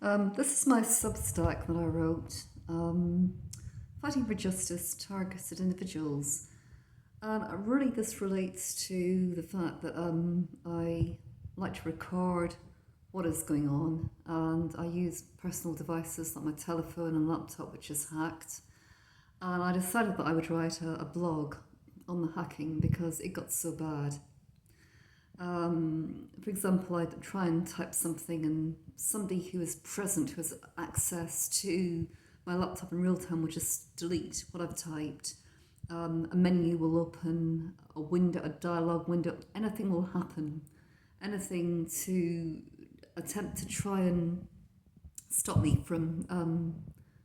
This is my Substack that I wrote, Fighting for Justice, Targeted Individuals. And really, this relates to the fact that I like to record what is going on, and I use personal devices like my telephone and laptop, which is hacked. And I decided that I would write a blog on the hacking because it got so bad. For example, I'd try and type something, and somebody who is present, who has access to my laptop in real time, would just delete what I've typed. A menu will open, a window, a dialogue window, anything will happen. Anything to attempt to try and stop me from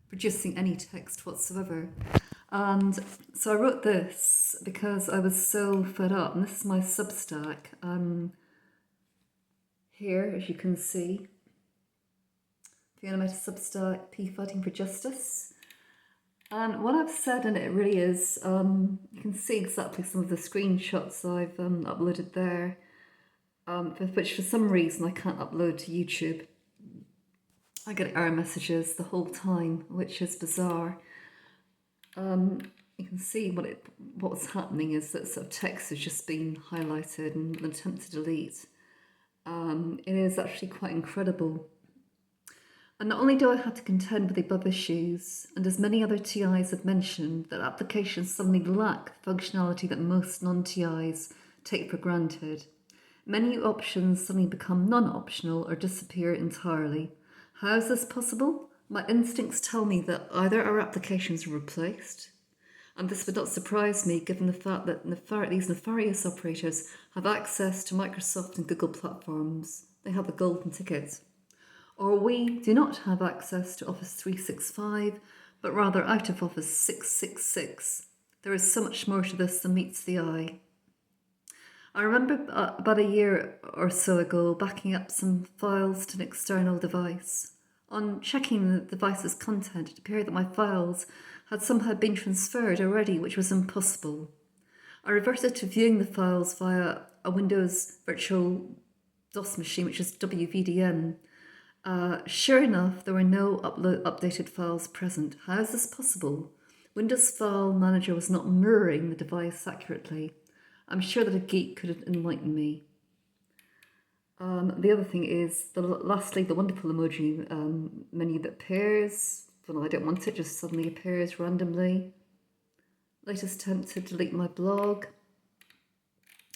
producing any text whatsoever. And so I wrote this because I was so fed up, and this is my Substack. Here, as you can see, Fiona Meta Substack, P Fighting for Justice. And what I've said in it really is, you can see exactly some of the screenshots I've uploaded there, which for some reason I can't upload to YouTube. I get error messages the whole time, which is bizarre. You can see what's happening is that sort of text has just been highlighted and an attempt to delete. It is actually quite incredible. And not only do I have to contend with the above issues, and as many other TIs have mentioned, that applications suddenly lack the functionality that most non-TIs take for granted. Many options suddenly become non-optional or disappear entirely. How is this possible? My instincts tell me that either our applications are replaced, and this would not surprise me given the fact that these nefarious operators have access to Microsoft and Google platforms. They have a golden ticket. Or we do not have access to Office 365, but rather out of Office 666. There is so much more to this than meets the eye. I remember about a year or so ago backing up some files to an external device. On checking the device's content, it appeared that my files had somehow been transferred already, which was impossible. I reverted to viewing the files via a Windows Virtual DOS machine, which is WVDM. Sure enough, there were no updated files present. How is this possible? Windows File Manager was not mirroring the device accurately. I'm sure that a geek could enlighten me. The other thing is, lastly, the wonderful emoji menu that appears when I don't want it, just suddenly appears randomly. Latest attempt to delete my blog.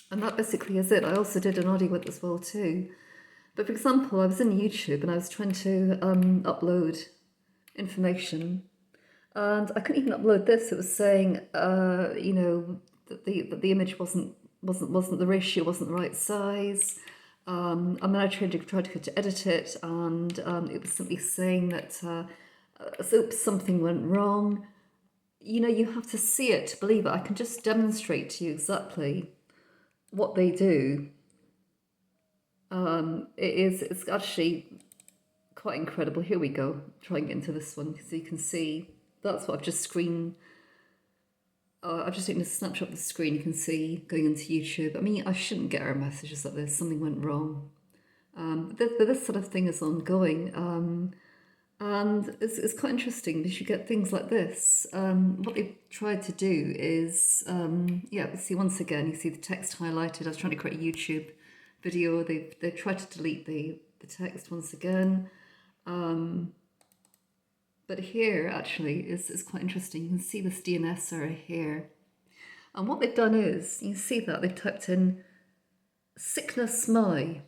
And that basically is it. I also did an audio with as well too. But for example, I was in YouTube and I was trying to upload information, and I couldn't even upload this. It was saying, that the image wasn't the ratio wasn't the right size. And then I tried to edit it, and it was simply saying that oops, something went wrong. You have to see it to believe it. I can just demonstrate to you exactly what they do. It's actually quite incredible. Here we go. Try and get into this one so you can see. That's what I've just screened. I've just taken a snapshot of the screen. You can see going into YouTube. I mean, I shouldn't get error messages like this. Something went wrong. But this sort of thing is ongoing. And it's quite interesting because you get things like this. What they've tried to do is, see, once again, you see the text highlighted. I was trying to create a YouTube video. They tried to delete the text once again. But here actually is quite interesting. You can see this DNS error here. And what they've done is, you see that they've typed in sickness my.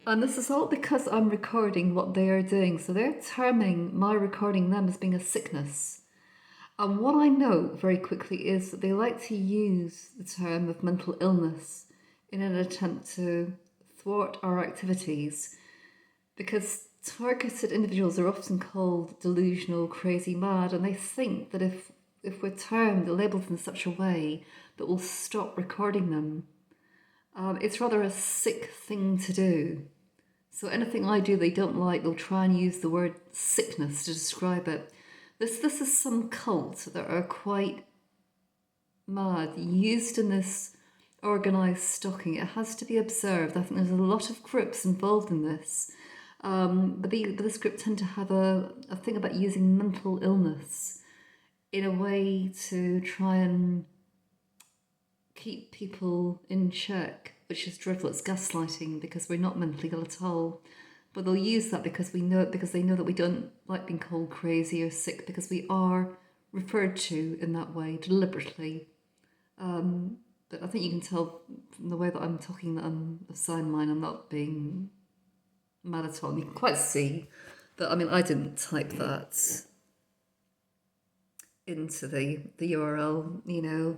And this is all because I'm recording what they are doing. So they're terming my recording them as being a sickness. And what I know very quickly is that they like to use the term of mental illness in an attempt to thwart our activities, because targeted individuals are often called delusional, crazy, mad, and they think that if we're termed or labelled in such a way that we'll stop recording them. It's rather a sick thing to do. So anything I do they don't like, they'll try and use the word sickness to describe it. This is some cult that are quite mad, used in this organised stalking. It has to be observed. I think there's a lot of groups involved in this. But the script tend to have a thing about using mental illness in a way to try and keep people in check, which is dreadful. It's gaslighting because we're not mentally ill at all. But they'll use that because they know that we don't like being called crazy or sick, because we are referred to in that way deliberately. But I think you can tell from the way that I'm talking that I'm of sound mind. I'm not being mad at all. You can quite see that. I mean, I didn't type that into the URL, menu.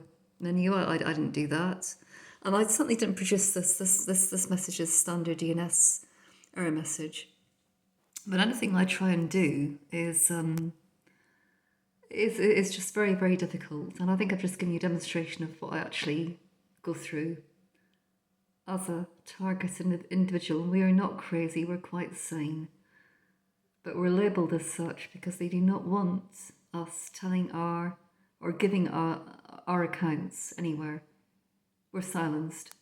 I didn't do that, and I certainly didn't produce this message as standard DNS error message. But anything I try and do is just very, very difficult, and I think I've just given you a demonstration of what I actually go through as a targeted individual. We are not crazy, we're quite sane, but we're labelled as such because they do not want us telling or giving our accounts anywhere. We're silenced.